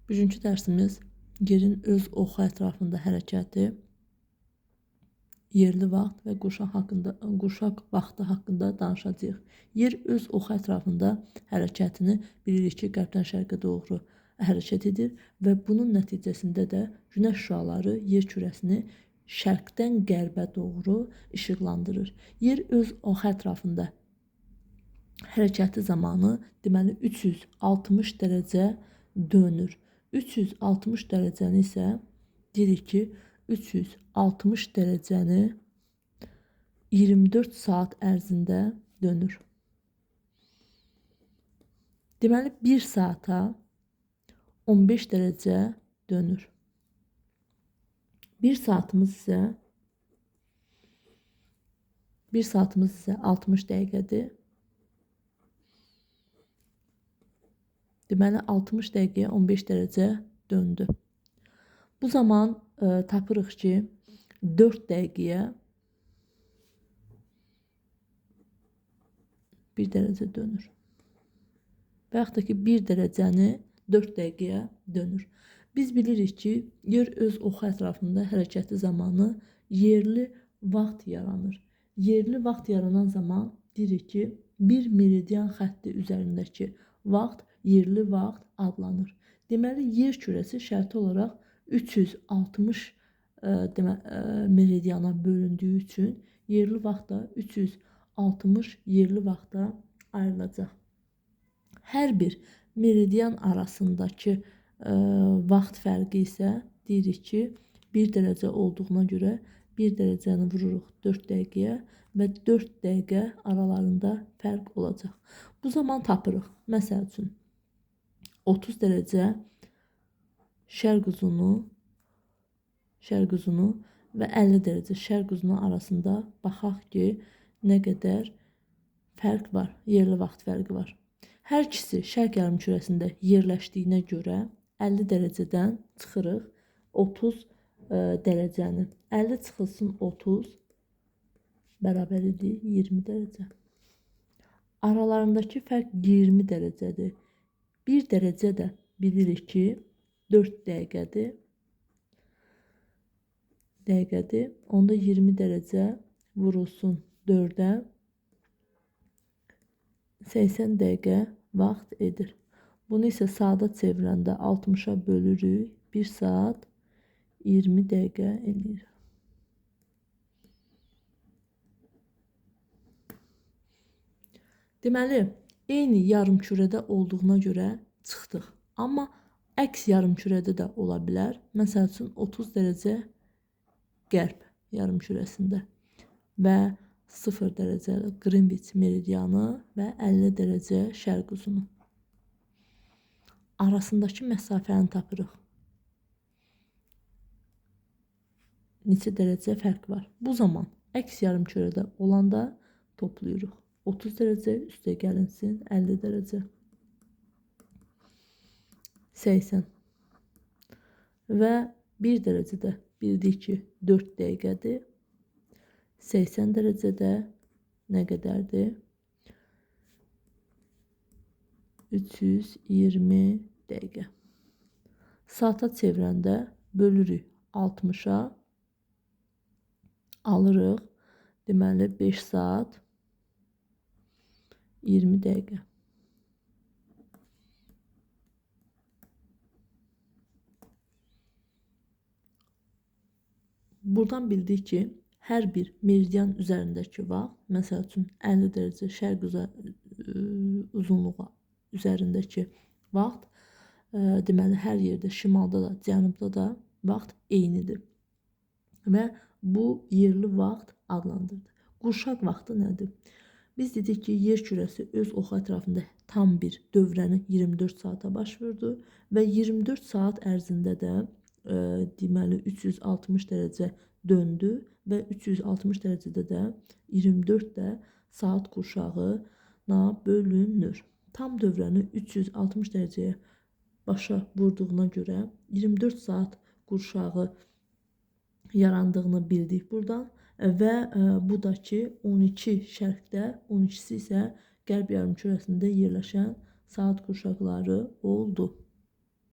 Bugünkü dərsimiz yerin öz oxu ətrafında hərəkəti, yerli vaxt və qurşaq vaxtı haqqında danışacağıq. Yer öz oxu ətrafında hərəkətini bilirik ki, qərbdən şərqə doğru hərəkət edir və bunun nəticəsində də günəş şüaları yer kürəsini şərqdən qərbə doğru işıqlandırır. Yer öz oxu ətrafında hərəkəti zamanı deməli 360 dərəcə dönür. 360 dərəcəni isə deyirik ki, 360 dərəcəni 24 saat ərzində dönür. Deməli 1 saata 15 dərəcə dönür. 1 saatımız isə 60 dəqiqədir. Deməli 60 dəqiqəyə 15 dərəcə döndü. Bu zaman tapırıq ki, 4 dəqiqəyə 1 dərəcə dönür. Və yaxud da ki, 1 dərəcəni 4 dəqiqəyə dönür. Biz bilirik ki, yer öz oxu ətrafında hərəkəti zamanı yerli vaxt yaranır. Yerli vaxt yaranan zaman deyirik ki, bir meridian xətti üzərindəki vaxt yerli vaxt adlanır. Deməli, yer kürəsi şərti olaraq 360 meridiana bölündüyü üçün yerli vaxt da 360 yerli vaxta ayrılacaq. Hər bir meridian arasındakı vaxt fərqi isə deyirik ki, 1 dərəcə olduğuna görə 1 dərəcəni vururuq 4 dəqiqəyə və 4 dəqiqə aralarında fərq olacaq. Bu zaman tapırıq. Məsəl üçün 30 dərəcə şərq uzunu və 50 dərəcə şərq uzunu arasında baxaq ki, nə qədər fərq var, yerli vaxt fərqi var. Hər ikisi şərq yarımkürəsində yerləşdiyinə görə 50 dərəcədən çıxırıq 30 dərəcəni. 50 çıxılsın 30 bərabər edir 20 dərəcə. Aralarındakı fərq 20 dərəcədir. 1 dərəcə də bilirik ki, 4 dəqiqədir. Onda 20 dərəcə vurulsun 4-ə 80 dəqiqə vaxt edir. Bunu isə saata çevirəndə 60-a bölürük. 1 saat 20 dəqiqə edir. Deməli, eyni yarımkürədə olduğuna görə çıxdıq. Amma əks yarımkürədə də ola bilər. Məsəl üçün 30 dərəcə qərb yarımkürəsində və 0 dərəcə Greenwich meridianı və 50 dərəcə şərq uzunu. Arasındakı məsafəni tapırıq. Neçə dərəcə fərq var. Bu zaman əks yarımkürədə olanda toplayırıq. 30 dərəcə üstə gəlinsin 50 dərəcə. 80. Və 1 dərəcədə bildik ki, 4 dəqiqədir. 80 dərəcədə nə qədərdir? 320 dəqiqə. Saata çevirəndə bölürük 60-a. Alırıq. Deməli 5 saat 20 dəqiqə. Buradan bildik ki, hər bir meridian üzərindəki vaxt, məsəl üçün 50 dərəcə şərq uzunluğu üzərindəki vaxt, deməli hər yerdə, şimalda da, cənubda da vaxt eynidir. Və bu yerli vaxt adlandırılır. Qurşaq vaxtı nədir? Biz dedik ki, yer kürəsi öz oxu ətrafında tam bir dövrəni 24 saata baş vurdu və 24 saat ərzində də deməli 360 dərəcə döndü və 360 dərəcədə də 24 də saat qurşağına bölünür. Tam dövrəni 360 dərəcəyə başa vurduğuna görə 24 saat qurşağı yarandığını bildik buradan və bu da ki 12 şərqdə, 12-si isə qərb yarımkürəsində yerləşən saat qurşaqları oldu.